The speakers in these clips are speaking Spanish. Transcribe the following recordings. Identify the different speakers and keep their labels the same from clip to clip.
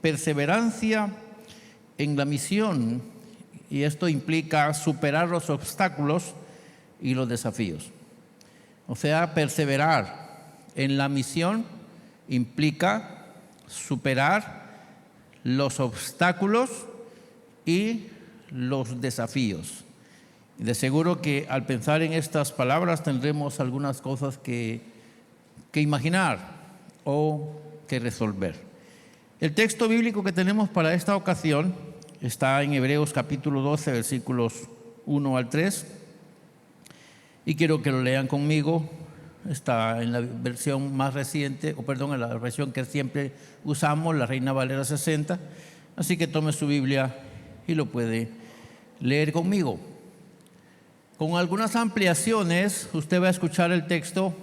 Speaker 1: perseverancia en la misión, y esto implica superar los obstáculos y los desafíos. O sea, perseverar en la misión implica superar los obstáculos y los desafíos. De seguro que al pensar en estas palabras tendremos algunas cosas que imaginar o que resolver. El texto bíblico que tenemos para esta ocasión está en Hebreos capítulo 12, versículos 1 al 3. Y quiero que lo lean conmigo. Está en la versión más reciente, en la versión que siempre usamos, la Reina Valera 60. Así que tome su Biblia y lo puede leer conmigo. Con algunas ampliaciones, usted va a escuchar el texto,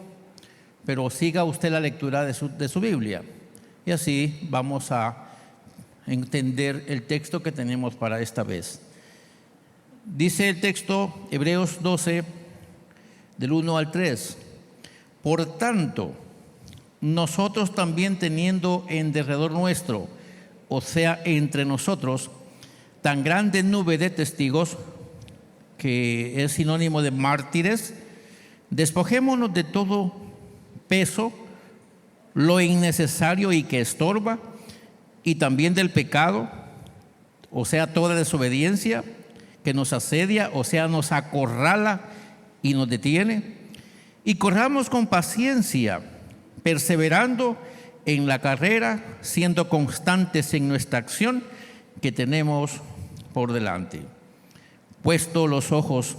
Speaker 1: pero siga usted la lectura de su Biblia. Y así vamos a entender el texto que tenemos para esta vez. Dice el texto, Hebreos 12, del 1 al 3. Por tanto, nosotros también teniendo en derredor nuestro, o sea, entre nosotros, tan grande nube de testigos, que es sinónimo de mártires, despojémonos de todo peso, lo innecesario y que estorba, y también del pecado, o sea, toda desobediencia que nos asedia, o sea, nos acorrala y nos detiene, y corramos con paciencia, perseverando en la carrera, siendo constantes en nuestra acción que tenemos por delante. Puesto los ojos,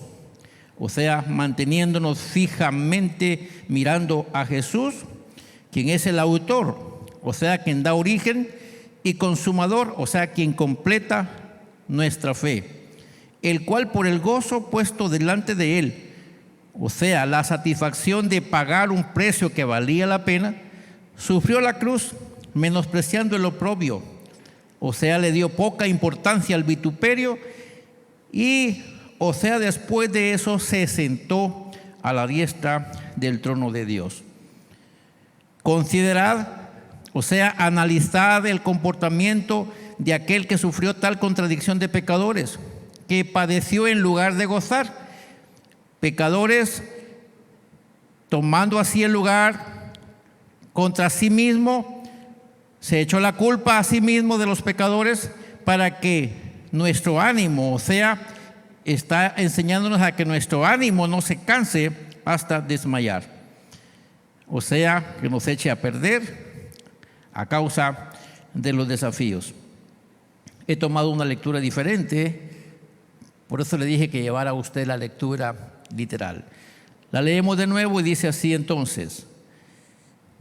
Speaker 1: o sea, manteniéndonos fijamente mirando a Jesús, quien es el autor, o sea, quien da origen, y consumador, o sea, quien completa nuestra fe, el cual por el gozo puesto delante de él, o sea, la satisfacción de pagar un precio que valía la pena, sufrió la cruz, menospreciando el oprobio, o sea, le dio poca importancia al vituperio y, o sea, después de eso se sentó a la diestra del trono de Dios. Considerad, o sea, analizad el comportamiento de aquel que sufrió tal contradicción de pecadores, que padeció en lugar de gozar. Pecadores tomando así el lugar contra sí mismo, se echó la culpa a sí mismo de los pecadores para que nuestro ánimo, o sea, está enseñándonos a que nuestro ánimo no se canse hasta desmayar. O sea, que nos eche a perder a causa de los desafíos. He tomado una lectura diferente, por eso le dije que llevara usted la lectura literal. La leemos de nuevo y dice así entonces: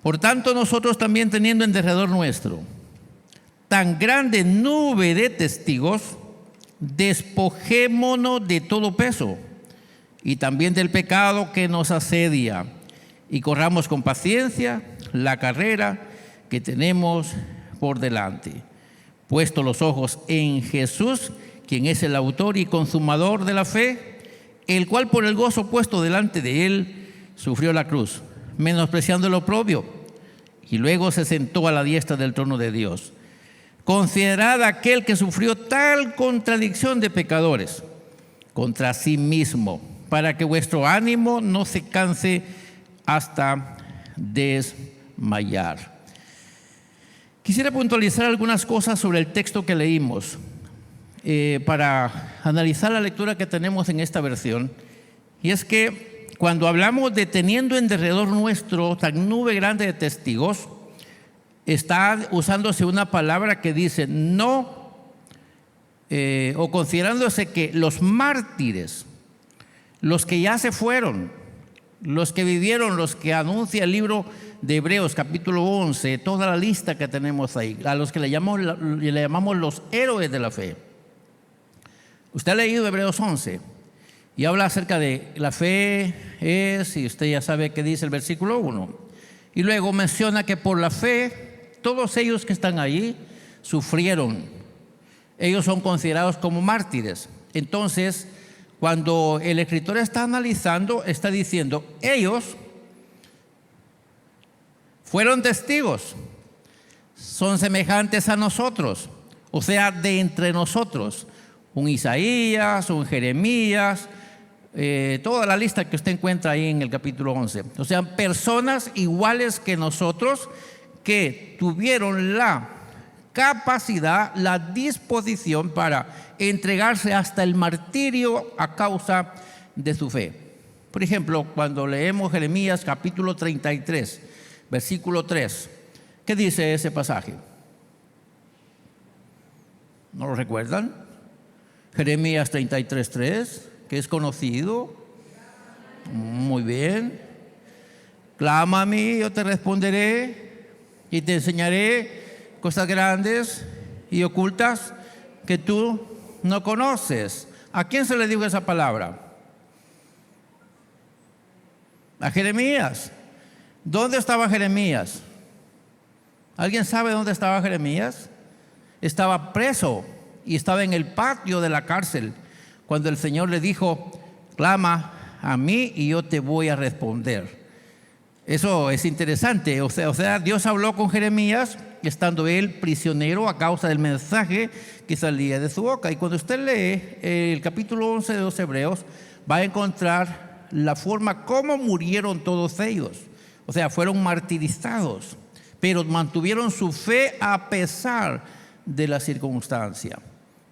Speaker 1: por tanto, nosotros también teniendo en derredor nuestro tan grande nube de testigos, despojémonos de todo peso y también del pecado que nos asedia, y corramos con paciencia la carrera que tenemos por delante, puesto los ojos en Jesús, quien es el autor y consumador de la fe, el cual por el gozo puesto delante de él sufrió la cruz, menospreciando el oprobio, y luego se sentó a la diestra del trono de Dios. Considerad aquel que sufrió tal contradicción de pecadores contra sí mismo, para que vuestro ánimo no se canse hasta desmayar. Quisiera puntualizar algunas cosas sobre el texto que leímos para analizar la lectura que tenemos en esta versión. Y es que cuando hablamos de teniendo en derredor nuestro tan nube grande de testigos, está usándose una palabra que dice no, o considerándose que los mártires, los que ya se fueron, los que vivieron, los que anuncia el libro de Hebreos capítulo 11, toda la lista que tenemos ahí, a los que le llamamos los héroes de la fe. Usted ha leído Hebreos 11 y habla acerca de la fe es, y usted ya sabe qué dice el versículo 1. Y luego menciona que por la fe, todos ellos que están allí sufrieron. Ellos son considerados como mártires. Entonces, cuando el escritor está analizando, está diciendo, ellos fueron testigos son semejantes a nosotros, o sea, de entre nosotros. Un Isaías, un Jeremías, toda la lista que usted encuentra ahí en el capítulo 11. O sea, personas iguales que nosotros que tuvieron la capacidad, la disposición para entregarse hasta el martirio a causa de su fe. Por ejemplo, cuando leemos Jeremías capítulo 33, versículo 3, ¿qué dice ese pasaje? ¿No lo recuerdan? Jeremías 33, 3, que es conocido. Muy bien. Clama a mí, yo te responderé y te enseñaré cosas grandes y ocultas que tú no conoces. ¿A quién se le dijo esa palabra? A Jeremías. ¿Dónde estaba Jeremías? ¿Alguien sabe dónde estaba Jeremías? Estaba preso y estaba en el patio de la cárcel cuando el Señor le dijo: clama a mí y yo te voy a responder. Eso es interesante. O sea, Dios habló con Jeremías estando él prisionero a causa del mensaje que salía de su boca. Y cuando usted lee el capítulo 11 de los Hebreos, va a encontrar la forma como murieron todos ellos. O sea, fueron martirizados, pero mantuvieron su fe a pesar de la circunstancia.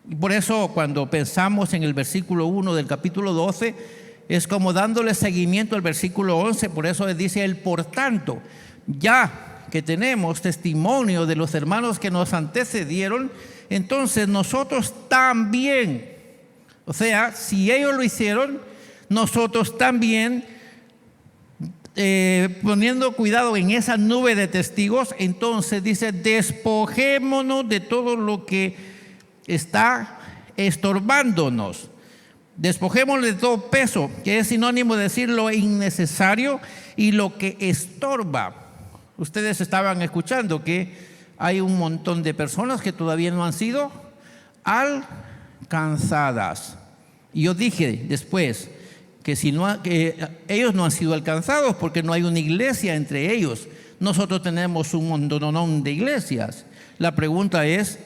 Speaker 1: Y por eso cuando pensamos en el versículo 1 del capítulo 12, es como dándole seguimiento al versículo 11. Por eso dice él: por tanto, ya que tenemos testimonio de los hermanos que nos antecedieron, entonces nosotros también, o sea, si ellos lo hicieron, nosotros también, poniendo cuidado en esa nube de testigos, entonces dice: despojémonos de todo lo que está estorbándonos. Despojémonos de todo peso, que es sinónimo de decir lo innecesario y lo que estorba. Ustedes estaban escuchando que hay un montón de personas que todavía no han sido alcanzadas. Y yo dije después que ellos no han sido alcanzados porque no hay una iglesia entre ellos. Nosotros tenemos un montón de iglesias. La pregunta es: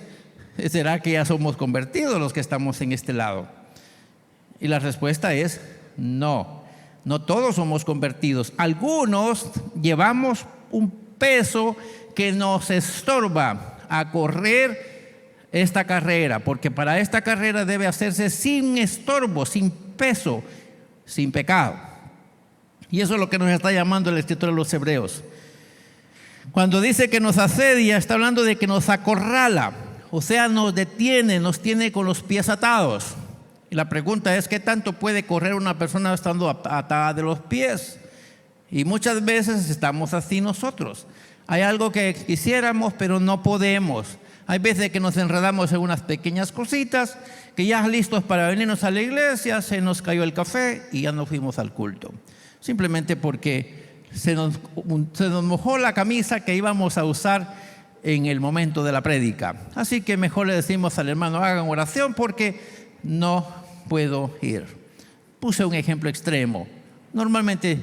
Speaker 1: ¿será que ya somos convertidos los que estamos en este lado? Y la respuesta es no. No todos somos convertidos. Algunos llevamos un peso que nos estorba a correr esta carrera, porque para esta carrera debe hacerse sin estorbo, sin peso, sin pecado. Y eso es lo que nos está llamando el escritor de los Hebreos. Cuando dice que nos asedia, está hablando de que nos acorrala, o sea, nos detiene, nos tiene con los pies atados. Y la pregunta es: ¿qué tanto puede correr una persona estando atada de los pies? Y muchas veces estamos así nosotros. Hay algo que quisiéramos, pero no podemos. Hay veces que nos enredamos en unas pequeñas cositas, que ya listos para venirnos a la iglesia, se nos cayó el café y ya no fuimos al culto. Simplemente porque se nos mojó la camisa que íbamos a usar en el momento de la prédica. Así que mejor le decimos al hermano: hagan oración porque no puedo ir. Puse un ejemplo extremo. Normalmente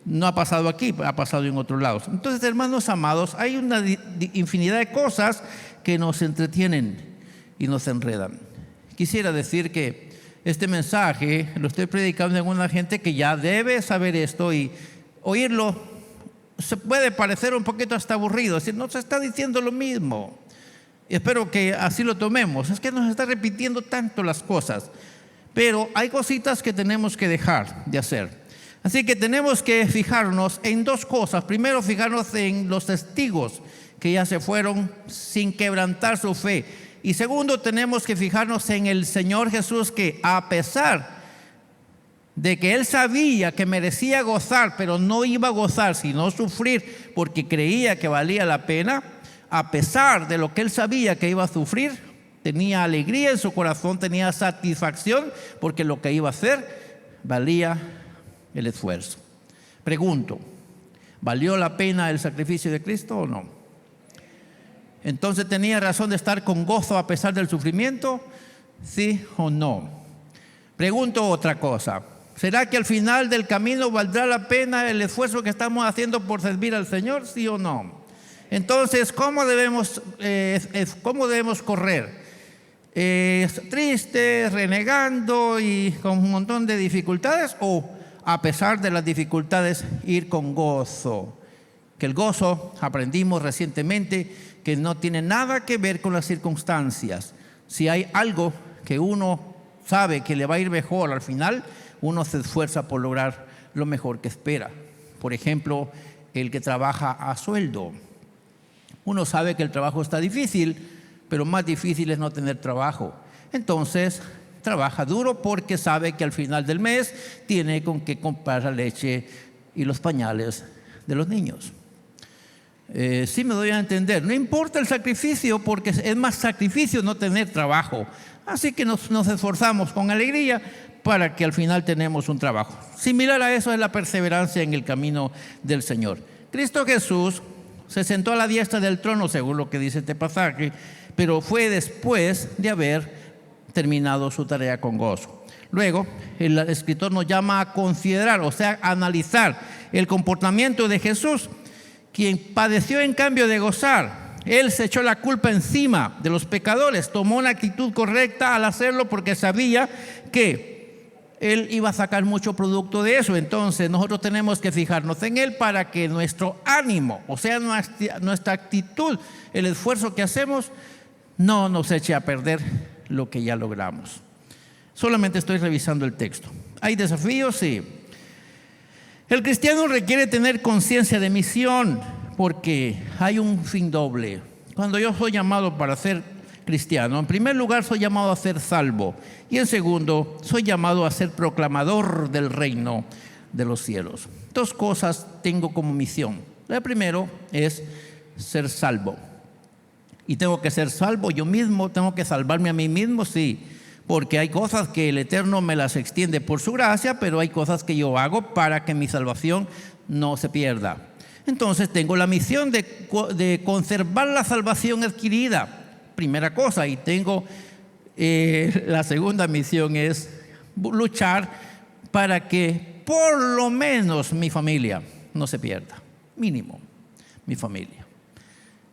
Speaker 1: no ha pasado aquí, ha pasado en otros lados. Entonces, hermanos amados, hay una infinidad de cosas que nos entretienen y nos enredan. Quisiera decir que este mensaje lo estoy predicando en una gente que ya debe saber esto, y oírlo se puede parecer un poquito hasta aburrido, es decir, no se está diciendo lo mismo. Y espero que así lo tomemos. Es que nos está repitiendo tanto las cosas, pero hay cositas que tenemos que dejar de hacer. Así que tenemos que fijarnos en dos cosas. Primero, fijarnos en los testigos que ya se fueron sin quebrantar su fe. Y segundo, tenemos que fijarnos en el Señor Jesús, que a pesar de que Él sabía que merecía gozar, pero no iba a gozar sino sufrir porque creía que valía la pena, a pesar de lo que Él sabía que iba a sufrir, tenía alegría en su corazón, tenía satisfacción porque lo que iba a hacer valía el esfuerzo. Pregunto: ¿valió la pena el sacrificio de Cristo o no? Entonces, ¿tenía razón de estar con gozo a pesar del sufrimiento? ¿Sí o no? Pregunto otra cosa: ¿será que al final del camino valdrá la pena el esfuerzo que estamos haciendo por servir al Señor? ¿Sí o no? Entonces, ¿cómo debemos correr? ¿Tristes, renegando y con un montón de dificultades? ¿O a pesar de las dificultades ir con gozo? Que el gozo, aprendimos recientemente, que no tiene nada que ver con las circunstancias. Si hay algo que uno sabe que le va a ir mejor al final, uno se esfuerza por lograr lo mejor que espera. Por ejemplo, el que trabaja a sueldo. Uno sabe que el trabajo está difícil, pero más difícil es no tener trabajo. Entonces, trabaja duro porque sabe que al final del mes tiene con qué comprar la leche y los pañales de los niños. Sí me doy a entender. No importa el sacrificio, porque es más sacrificio no tener trabajo. Así que nos esforzamos con alegría para que al final tenemos un trabajo. Similar a eso es la perseverancia en el camino del Señor. Cristo Jesús se sentó a la diestra del trono, según lo que dice este pasaje, pero fue después de haber terminado su tarea con gozo. Luego, el escritor nos llama a considerar, o sea, a analizar el comportamiento de Jesús, quien padeció en cambio de gozar. Él se echó la culpa encima de los pecadores, tomó una actitud correcta al hacerlo porque sabía que Él iba a sacar mucho producto de eso. Entonces nosotros tenemos que fijarnos en Él para que nuestro ánimo, o sea, nuestra actitud, el esfuerzo que hacemos, no nos eche a perder lo que ya logramos. Solamente estoy revisando el texto. ¿Hay desafíos? Sí. El cristiano requiere tener conciencia de misión porque hay un fin doble. Cuando yo soy llamado para ser cristiano, en primer lugar soy llamado a ser salvo y en segundo soy llamado a ser proclamador del reino de los cielos. Dos cosas tengo como misión. La primera es ser salvo. Y tengo que ser salvo yo mismo, tengo que salvarme a mí mismo, sí. Porque hay cosas que el Eterno me las extiende por su gracia, pero hay cosas que yo hago para que mi salvación no se pierda. Entonces tengo la misión de conservar la salvación adquirida, primera cosa, y tengo la segunda misión es luchar para que por lo menos mi familia no se pierda, mínimo mi familia.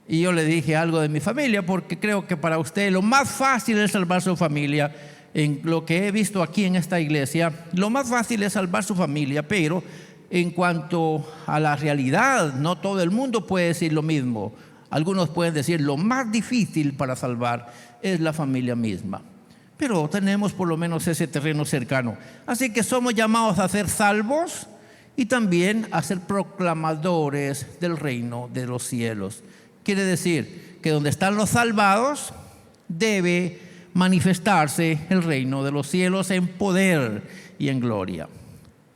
Speaker 1: Y yo le dije algo de mi familia porque creo que para usted lo más fácil es salvar su familia. En lo que he visto aquí en esta iglesia, lo más fácil es salvar su familia, pero en cuanto a la realidad, no todo el mundo puede decir lo mismo. Algunos pueden decir lo más difícil para salvar es la familia misma. Pero tenemos por lo menos ese terreno cercano. Así que somos llamados a ser salvos y también a ser proclamadores del reino de los cielos. Quiere decir que donde están los salvados debe manifestarse el reino de los cielos en poder y en gloria.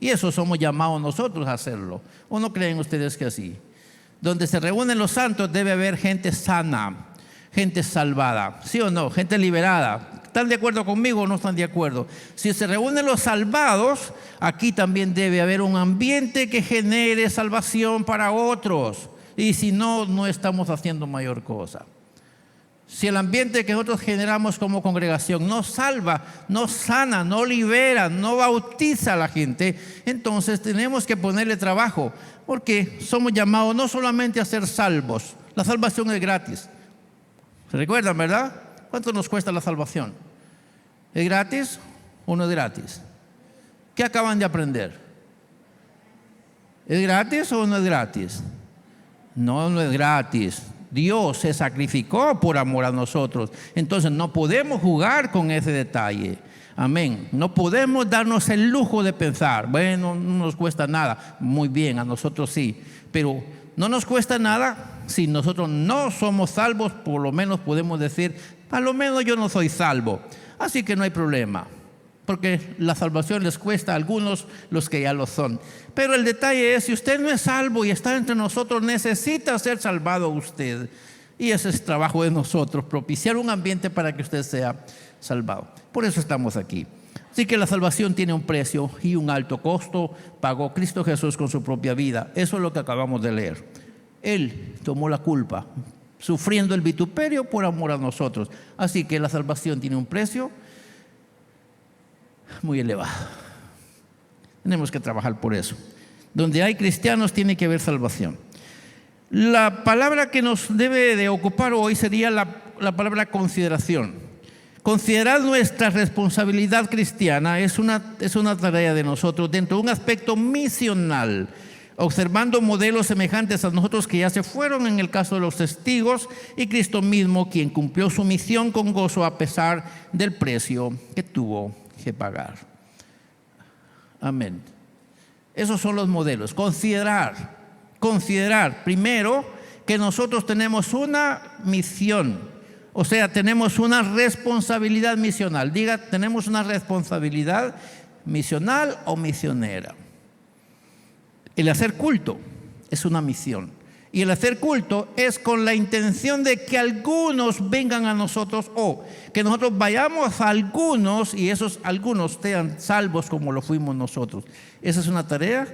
Speaker 1: Y eso somos llamados nosotros a hacerlo. ¿O no creen ustedes que así? Donde se reúnen los santos debe haber gente sana, gente salvada, ¿sí o no? Gente liberada. ¿Están de acuerdo conmigo o no están de acuerdo? Si se reúnen los salvados, aquí también debe haber un ambiente que genere salvación para otros. Y si no, no estamos haciendo mayor cosa. Si el ambiente que nosotros generamos como congregación no salva, no sana, no libera, no bautiza a la gente, entonces tenemos que ponerle trabajo, porque somos llamados no solamente a ser salvos. La salvación es gratis. ¿Se recuerdan, verdad? ¿Cuánto nos cuesta la salvación? ¿Es gratis o no es gratis? ¿Qué acaban de aprender? ¿Es gratis o no es gratis? No, no es gratis. Dios se sacrificó por amor a nosotros. Entonces no podemos jugar con ese detalle. Amén. No podemos darnos el lujo de pensar, bueno, no nos cuesta nada. Muy bien, a nosotros sí. Pero no nos cuesta nada si nosotros no somos salvos. Por lo menos podemos decir, a lo menos yo no soy salvo. Así que no hay problema. Porque la salvación les cuesta a algunos los que ya lo son. Pero el detalle es, si usted no es salvo y está entre nosotros, necesita ser salvado usted. Y ese es trabajo de nosotros, propiciar un ambiente para que usted sea salvado. Por eso estamos aquí. Así que la salvación tiene un precio y un alto costo. Pagó Cristo Jesús con su propia vida. Eso es lo que acabamos de leer. Él tomó la culpa, sufriendo el vituperio por amor a nosotros. Así que la salvación tiene un precio muy elevado. Tenemos que trabajar por eso. Donde hay cristianos tiene que haber salvación. La palabra que nos debe de ocupar hoy sería la palabra consideración. Considerar nuestra responsabilidad cristiana es una tarea de nosotros dentro de un aspecto misional, observando modelos semejantes a nosotros que ya se fueron en el caso de los testigos y Cristo mismo, quien cumplió su misión con gozo a pesar del precio que tuvo que pagar. Amén. Esos son los modelos. Considerar primero que nosotros tenemos una misión, o sea, tenemos una responsabilidad misional. Diga, tenemos una responsabilidad misional o misionera. El hacer culto es una misión. Y el hacer culto es con la intención de que algunos vengan a nosotros o que nosotros vayamos a algunos y esos algunos sean salvos como lo fuimos nosotros. Esa es una tarea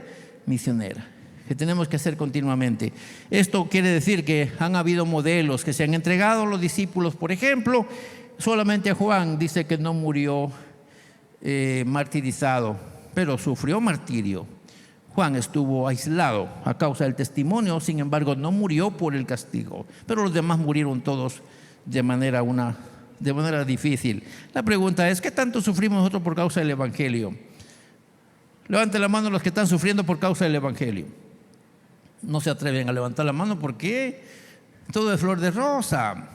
Speaker 1: misionera que tenemos que hacer continuamente. Esto quiere decir que han habido modelos que se han entregado a los discípulos. Por ejemplo, solamente Juan dice que no murió martirizado, pero sufrió martirio. Juan estuvo aislado a causa del testimonio, sin embargo no murió por el castigo, pero los demás murieron todos de manera difícil. La pregunta es, ¿qué tanto sufrimos nosotros por causa del Evangelio? Levanten la mano los que están sufriendo por causa del Evangelio. No se atreven a levantar la mano porque todo es flor de rosa.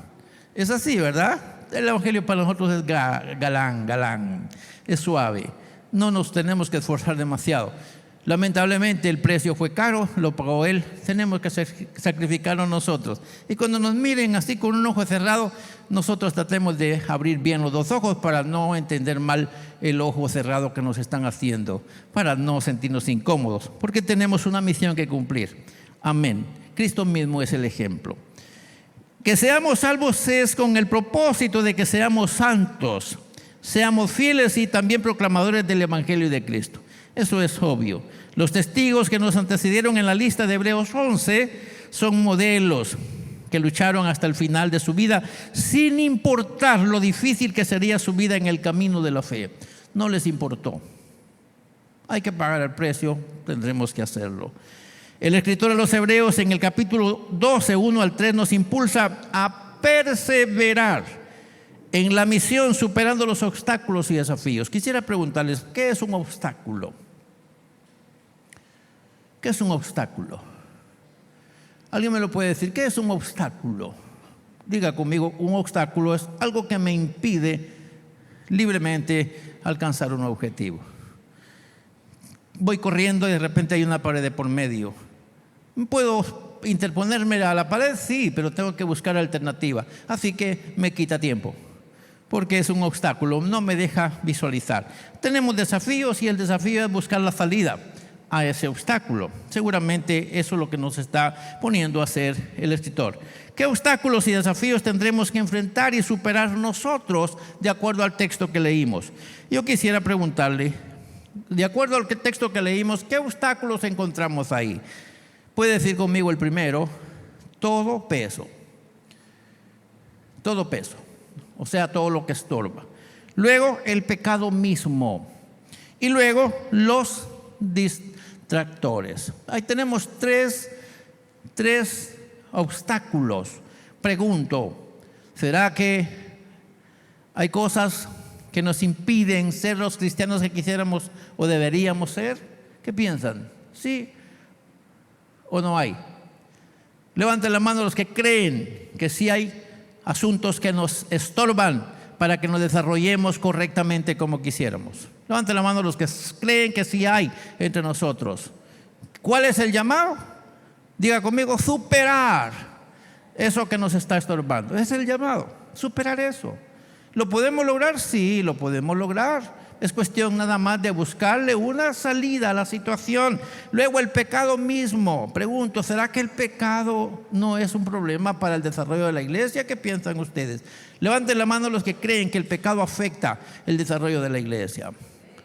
Speaker 1: Es así, ¿verdad? El Evangelio para nosotros es galán, es suave. No nos tenemos que esforzar demasiado. Lamentablemente el precio fue caro, lo pagó Él, tenemos que sacrificarlo nosotros. Y cuando nos miren así con un ojo cerrado, nosotros tratemos de abrir bien los dos ojos para no entender mal el ojo cerrado que nos están haciendo, para no sentirnos incómodos, porque tenemos una misión que cumplir. Amén. Cristo mismo es el ejemplo. Que seamos salvos es con el propósito de que seamos santos, seamos fieles y también proclamadores del Evangelio de Cristo. Eso es obvio. Los testigos que nos antecedieron en la lista de Hebreos 11 son modelos que lucharon hasta el final de su vida sin importar lo difícil que sería su vida en el camino de la fe. No les importó. Hay que pagar el precio, tendremos que hacerlo. El escritor de los Hebreos en el capítulo 12, 1 al 3 nos impulsa a perseverar en la misión, superando los obstáculos y desafíos. Quisiera preguntarles, ¿qué es un obstáculo? ¿Qué es un obstáculo? ¿Alguien me lo puede decir? ¿Qué es un obstáculo? Diga conmigo, un obstáculo es algo que me impide libremente alcanzar un objetivo. Voy corriendo y de repente hay una pared de por medio. ¿Puedo interponerme a la pared? Sí, pero tengo que buscar alternativa. Así que me quita tiempo, porque es un obstáculo, no me deja visualizar. Tenemos desafíos y el desafío es buscar la salida a ese obstáculo. Seguramente eso es lo que nos está poniendo a hacer el escritor. ¿Qué obstáculos y desafíos tendremos que enfrentar y superar nosotros de acuerdo al texto que leímos? Yo quisiera preguntarle, de acuerdo al texto que leímos, ¿qué obstáculos encontramos ahí? Puede decir conmigo el primero: todo peso. Todo peso. O sea, todo lo que estorba. Luego, el pecado mismo. Y luego, los distractores. Ahí tenemos tres obstáculos. Pregunto, ¿será que hay cosas que nos impiden ser los cristianos que quisiéramos o deberíamos ser? ¿Qué piensan? ¿Sí o no hay? Levanten la mano los que creen que sí hay asuntos que nos estorban para que nos desarrollemos correctamente como quisiéramos. Levanten la mano los que creen que sí hay entre nosotros. ¿Cuál es el llamado? Diga conmigo, superar eso que nos está estorbando. Es el llamado, superar eso. ¿Lo podemos lograr? Sí, lo podemos lograr. Es cuestión nada más de buscarle una salida a la situación. Luego el pecado mismo. Pregunto, ¿será que el pecado no es un problema para el desarrollo de la iglesia? ¿Qué piensan ustedes? Levanten la mano los que creen que el pecado afecta el desarrollo de la iglesia.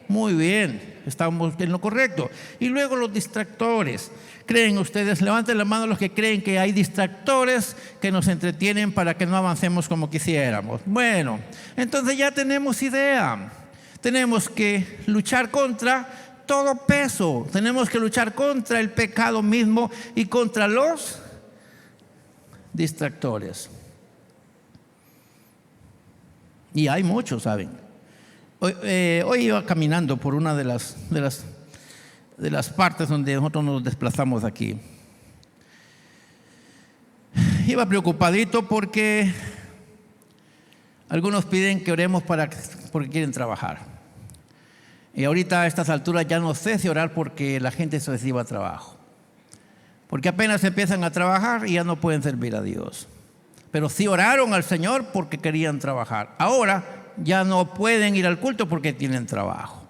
Speaker 1: Muy bien, estamos en lo correcto. Y luego los distractores. ¿Creen ustedes? Levanten la mano los que creen que hay distractores que nos entretienen para que no avancemos como quisiéramos. Bueno, entonces ya tenemos idea. Tenemos que luchar contra todo peso. Tenemos que luchar contra el pecado mismo y contra los distractores. Y hay muchos, ¿saben? Hoy iba caminando por una de las partes donde nosotros nos desplazamos aquí. Iba preocupadito porque algunos piden que oremos porque quieren trabajar. Y ahorita a estas alturas ya no sé si orar porque la gente se reciba trabajo. Porque apenas empiezan a trabajar y ya no pueden servir a Dios. Pero sí oraron al Señor porque querían trabajar. Ahora ya no pueden ir al culto porque tienen trabajo.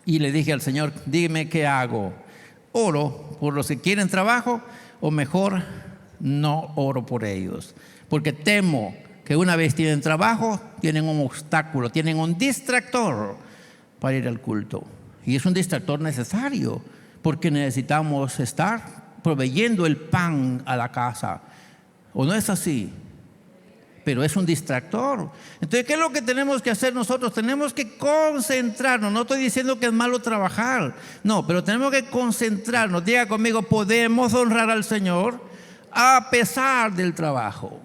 Speaker 1: Y le dije al Señor, dime qué hago. ¿Oro por los que quieren trabajo o mejor no oro por ellos? Porque temo que una vez tienen trabajo, tienen un obstáculo, tienen un distractor para ir al culto. Y es un distractor necesario porque necesitamos estar proveyendo el pan a la casa. ¿O no es así? Pero es un distractor. Entonces, ¿qué es lo que tenemos que hacer nosotros? Tenemos que concentrarnos. No estoy diciendo que es malo trabajar. No, pero tenemos que concentrarnos. Diga conmigo, podemos honrar al Señor a pesar del trabajo.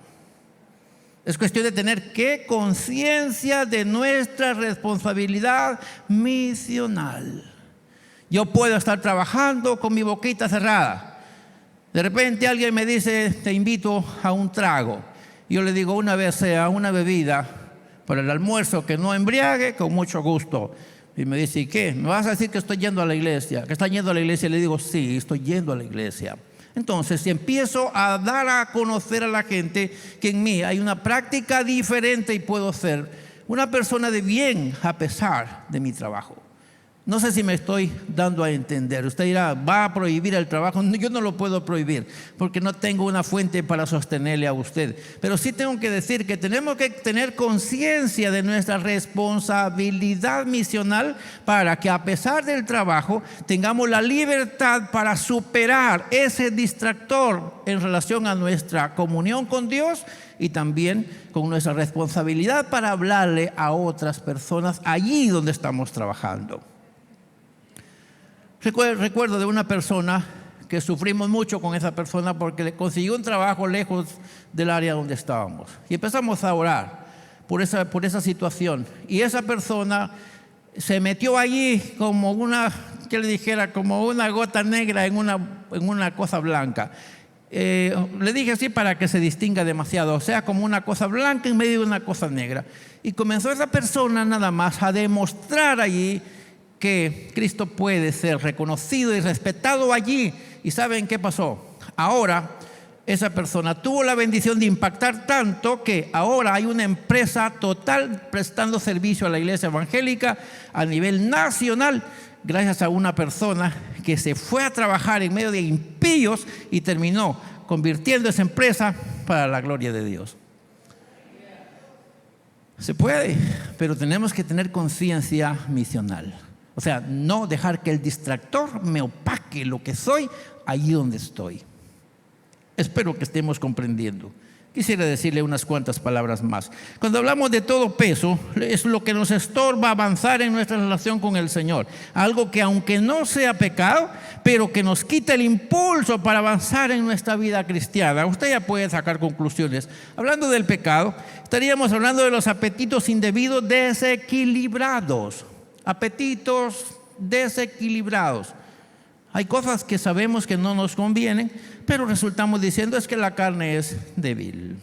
Speaker 1: Es cuestión de tener conciencia de nuestra responsabilidad misional. Yo puedo estar trabajando con mi boquita cerrada. De repente alguien me dice, te invito a un trago. Yo le digo, una vez sea una bebida para el almuerzo que no embriague, con mucho gusto. Y me dice, ¿y qué? ¿Me vas a decir que estoy yendo a la iglesia? ¿Que estás yendo a la iglesia? Y le digo, sí, estoy yendo a la iglesia. Entonces, si empiezo a dar a conocer a la gente que en mí hay una práctica diferente y puedo ser una persona de bien a pesar de mi trabajo. No sé si me estoy dando a entender. Usted dirá, ¿va a prohibir el trabajo? No, yo no lo puedo prohibir porque no tengo una fuente para sostenerle a usted. Pero sí tengo que decir que tenemos que tener conciencia de nuestra responsabilidad misional para que a pesar del trabajo tengamos la libertad para superar ese distractor en relación a nuestra comunión con Dios y también con nuestra responsabilidad para hablarle a otras personas allí donde estamos trabajando. Recuerdo de una persona que sufrimos mucho con esa persona porque le consiguió un trabajo lejos del área donde estábamos. Y empezamos a orar por esa situación. Y esa persona se metió allí como como una gota negra en una cosa blanca. Le dije así para que se distinga demasiado, o sea, como una cosa blanca en medio de una cosa negra. Y comenzó esa persona nada más a demostrar allí que Cristo puede ser reconocido y respetado allí. ¿Y saben qué pasó? Ahora esa persona tuvo la bendición de impactar tanto que ahora hay una empresa total prestando servicio a la iglesia evangélica a nivel nacional, gracias a una persona que se fue a trabajar en medio de impíos y terminó convirtiendo esa empresa para la gloria de Dios. Se puede, pero tenemos que tener conciencia misional. O sea, no dejar que el distractor me opaque lo que soy allí donde estoy. Espero que estemos comprendiendo. Quisiera decirle unas cuantas palabras más. Cuando hablamos de todo peso, es lo que nos estorba avanzar en nuestra relación con el Señor. Algo que aunque no sea pecado, pero que nos quita el impulso para avanzar en nuestra vida cristiana. Usted ya puede sacar conclusiones. Hablando del pecado, estaríamos hablando de los apetitos indebidos desequilibrados. Apetitos desequilibrados. Hay cosas que sabemos que no nos convienen, pero resultamos diciendo es que la carne es débil.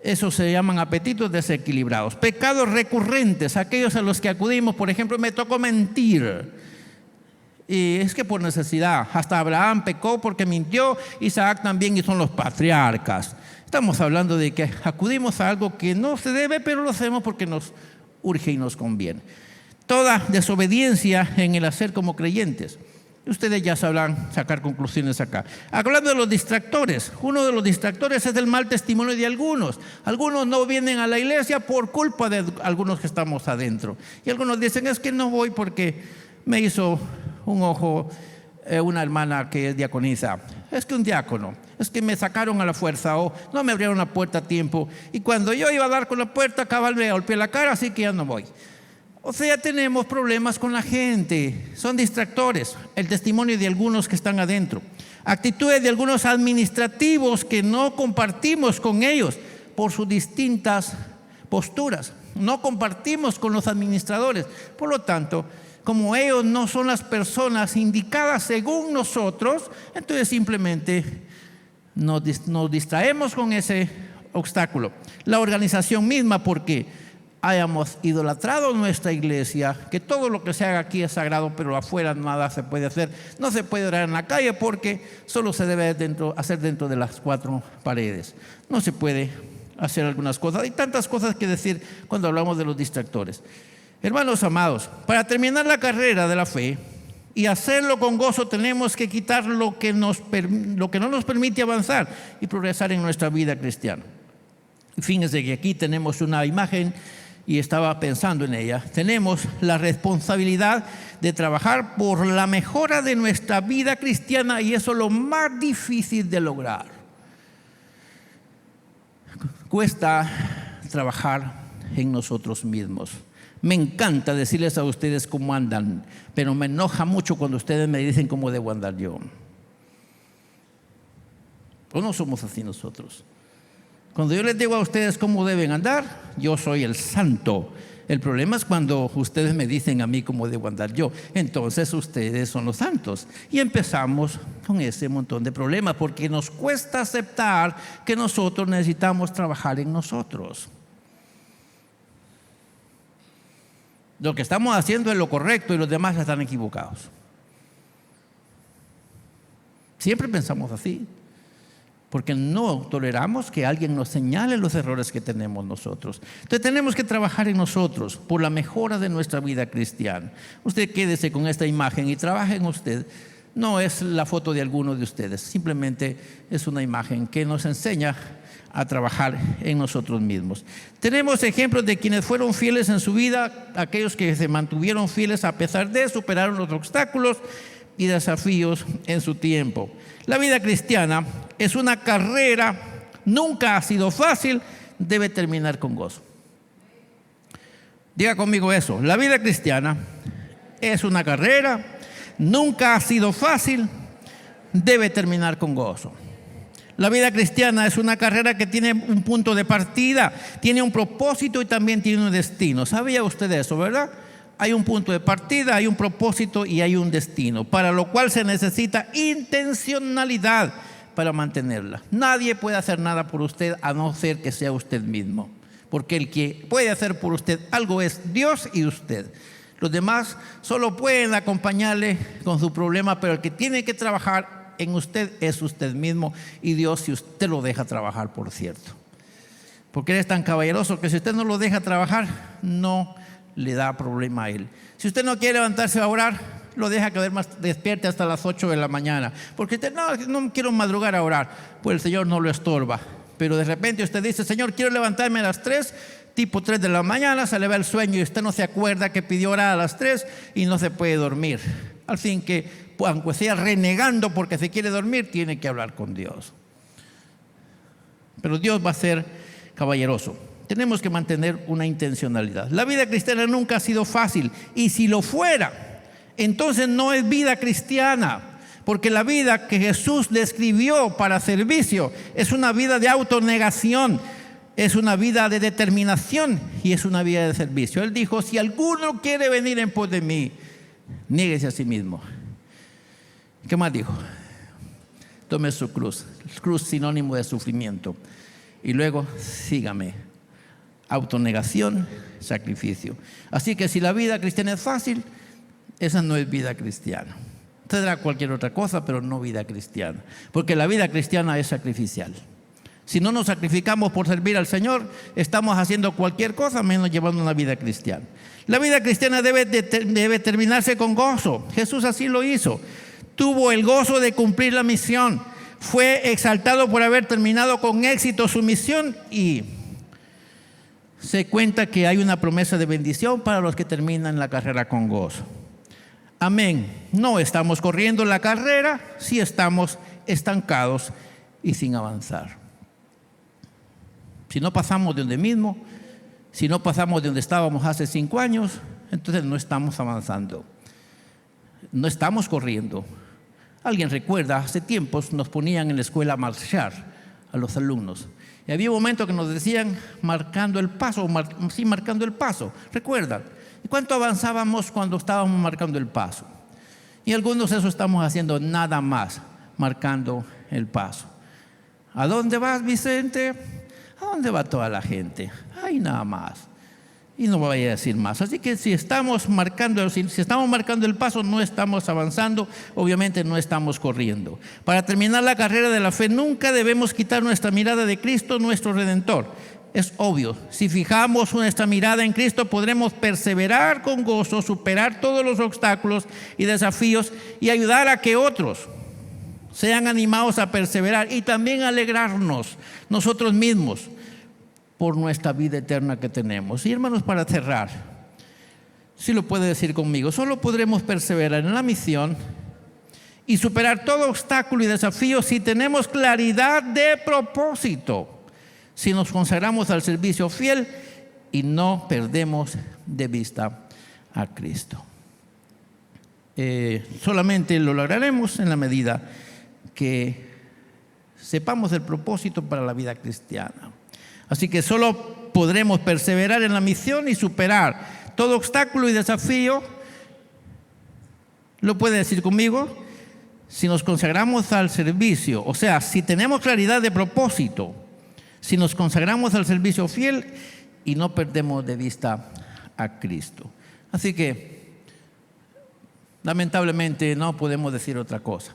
Speaker 1: Eso se llaman apetitos desequilibrados. Pecados recurrentes, aquellos a los que acudimos. Por ejemplo, me tocó mentir. Y es que por necesidad. Hasta Abraham pecó porque mintió, Isaac también, y son los patriarcas. Estamos hablando de que acudimos a algo que no se debe, pero lo hacemos porque nos urge y nos conviene. Toda desobediencia en el hacer como creyentes. Ustedes ya sabrán sacar conclusiones acá. Hablando de los distractores, uno de los distractores es el mal testimonio de algunos. Algunos no vienen a la iglesia por culpa de algunos que estamos adentro. Y algunos dicen, es que no voy porque me hizo un ojo una hermana que es diaconisa. Es que un diácono, es que me sacaron a la fuerza o no me abrieron la puerta a tiempo. Y cuando yo iba a dar con la puerta, cabal me golpeé la cara, así que ya no voy. O sea, tenemos problemas con la gente, son distractores, el testimonio de algunos que están adentro. actitudes de algunos administrativos que no compartimos con ellos por sus distintas posturas. No compartimos con los administradores. Por lo tanto, como ellos no son las personas indicadas según nosotros, entonces simplemente nos distraemos con ese obstáculo. La organización misma, porque hayamos idolatrado nuestra iglesia, que todo lo que se haga aquí es sagrado, pero afuera nada se puede hacer. No se puede orar en la calle porque solo se debe hacer dentro de las 4 paredes. No se puede hacer algunas cosas. Hay tantas cosas que decir cuando hablamos de los distractores. Hermanos amados, para terminar la carrera de la fe y hacerlo con gozo, tenemos que quitar lo que no nos permite avanzar y progresar en nuestra vida cristiana. Fíjense que aquí tenemos una imagen y estaba pensando en ella. Tenemos la responsabilidad de trabajar por la mejora de nuestra vida cristiana, y eso es lo más difícil de lograr. Cuesta trabajar en nosotros mismos. Me encanta decirles a ustedes cómo andan, pero me enoja mucho cuando ustedes me dicen cómo debo andar yo. ¿O no somos así nosotros? Cuando yo les digo a ustedes cómo deben andar, yo soy el santo. El problema es cuando ustedes me dicen a mí cómo debo andar yo. Entonces ustedes son los santos. Y empezamos con ese montón de problemas porque nos cuesta aceptar que nosotros necesitamos trabajar en nosotros. Lo que estamos haciendo es lo correcto y los demás están equivocados. Siempre pensamos así, porque no toleramos que alguien nos señale los errores que tenemos nosotros. Entonces tenemos que trabajar en nosotros por la mejora de nuestra vida cristiana. Usted quédese con esta imagen y trabaje en usted. No es la foto de alguno de ustedes, simplemente es una imagen que nos enseña a trabajar en nosotros mismos. Tenemos ejemplos de quienes fueron fieles en su vida, aquellos que se mantuvieron fieles a pesar de superaron los obstáculos y desafíos en su tiempo. La vida cristiana es una carrera, nunca ha sido fácil, debe terminar con gozo. Diga conmigo eso. La vida cristiana es una carrera, nunca ha sido fácil, debe terminar con gozo. La vida cristiana es una carrera que tiene un punto de partida, tiene un propósito y también tiene un destino. ¿Sabía usted eso, verdad? Hay un punto de partida, hay un propósito y hay un destino, para lo cual se necesita intencionalidad para mantenerla. Nadie puede hacer nada por usted a no ser que sea usted mismo, porque el que puede hacer por usted algo es Dios y usted. Los demás solo pueden acompañarle con su problema, pero el que tiene que trabajar en usted es usted mismo y Dios, si usted lo deja trabajar, por cierto. Porque Él es tan caballeroso que si usted no lo deja trabajar, no le da problema a Él. Si usted no quiere levantarse a orar, lo deja quedar más despierte hasta las 8 de la mañana. Porque usted, no quiero madrugar a orar, pues el Señor no lo estorba. Pero de repente usted dice, Señor, quiero levantarme a las 3, tipo 3 de la mañana, se le va el sueño y usted no se acuerda que pidió orar a las 3 y no se puede dormir. Al fin que, aunque sea renegando porque se quiere dormir, tiene que hablar con Dios. Pero Dios va a ser caballeroso. Tenemos que mantener una intencionalidad. La vida cristiana nunca ha sido fácil, y si lo fuera, entonces no es vida cristiana, porque la vida que Jesús describió para servicio es una vida de autonegación, es una vida de determinación y es una vida de servicio. Él dijo, si alguno quiere venir en pos de mí, niéguese a sí mismo. ¿Qué más dijo? Tome su cruz, cruz sinónimo de sufrimiento, y luego sígame. Autonegación, sacrificio. Así que si la vida cristiana es fácil, esa no es vida cristiana. Tendrá cualquier otra cosa, pero no vida cristiana, porque la vida cristiana es sacrificial. Si no nos sacrificamos por servir al Señor, estamos haciendo cualquier cosa menos llevando una vida cristiana. La vida cristiana debe terminarse con gozo. Jesús así lo hizo. Tuvo el gozo de cumplir la misión. Fue exaltado por haber terminado con éxito su misión, y se cuenta que hay una promesa de bendición para los que terminan la carrera con gozo. Amén. No estamos corriendo la carrera si estamos estancados y sin avanzar. Si no pasamos de donde mismo, si no pasamos de donde estábamos hace 5 años, entonces no estamos avanzando. No estamos corriendo. Alguien recuerda, hace tiempos nos ponían en la escuela a marchar a los alumnos. Y había un momento que nos decían marcando el paso, marcando el paso. ¿Recuerdan? ¿Y cuánto avanzábamos cuando estábamos marcando el paso? Y algunos de eso estamos haciendo nada más, marcando el paso. ¿A dónde vas, Vicente? ¿A dónde va toda la gente? Ahí nada más. Y no voy a decir más. Así que si estamos marcando el paso, no estamos avanzando, obviamente no estamos corriendo. Para terminar la carrera de la fe, nunca debemos quitar nuestra mirada de Cristo, nuestro Redentor. Es obvio, si fijamos nuestra mirada en Cristo, podremos perseverar con gozo, superar todos los obstáculos y desafíos y ayudar a que otros sean animados a perseverar y también alegrarnos nosotros mismos por nuestra vida eterna que tenemos. Y hermanos, para cerrar, si lo puede decir conmigo, solo podremos perseverar en la misión y superar todo obstáculo y desafío si tenemos claridad de propósito, si nos consagramos al servicio fiel y no perdemos de vista a Cristo. Solamente lo lograremos en la medida que sepamos el propósito para la vida cristiana. Así que solo podremos perseverar en la misión y superar todo obstáculo y desafío. ¿Lo puede decir conmigo? Si nos consagramos al servicio, o sea, si tenemos claridad de propósito, si nos consagramos al servicio fiel y no perdemos de vista a Cristo. Así que, lamentablemente, no podemos decir otra cosa.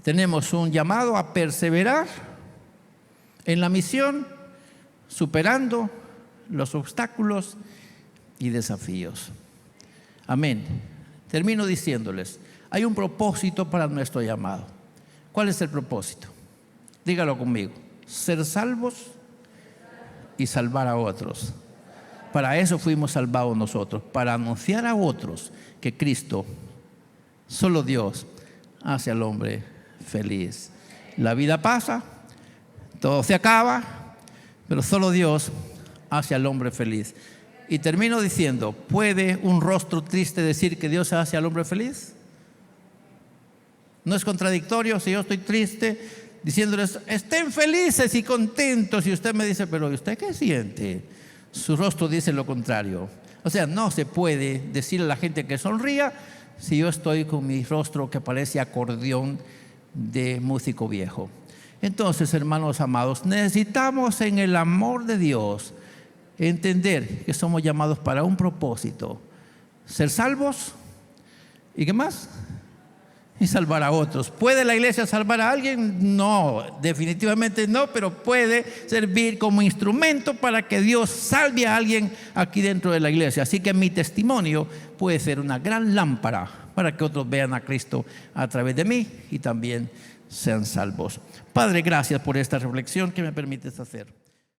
Speaker 1: Tenemos un llamado a perseverar en la misión, superando los obstáculos y desafíos. Amén. Termino diciéndoles, hay un propósito para nuestro llamado. ¿Cuál es el propósito? Dígalo conmigo. Ser salvos y salvar a otros. Para eso fuimos salvados nosotros, para anunciar a otros que Cristo, solo Dios, hace al hombre feliz. La vida pasa, todo se acaba, pero solo Dios hace al hombre feliz. Y termino diciendo, ¿puede un rostro triste decir que Dios hace al hombre feliz? ¿No es contradictorio si yo estoy triste diciéndoles, estén felices y contentos? Y usted me dice, pero ¿y usted qué siente? Su rostro dice lo contrario. O sea, no se puede decir a la gente que sonría si yo estoy con mi rostro que parece acordeón de músico viejo. Entonces, hermanos amados, necesitamos en el amor de Dios entender que somos llamados para un propósito: ser salvos y ¿qué más? Y salvar a otros. ¿Puede la iglesia salvar a alguien? No, definitivamente no, pero puede servir como instrumento para que Dios salve a alguien aquí dentro de la iglesia. Así que mi testimonio puede ser una gran lámpara para que otros vean a Cristo a través de mí y también sean salvos. Padre, gracias por esta reflexión que me permites hacer.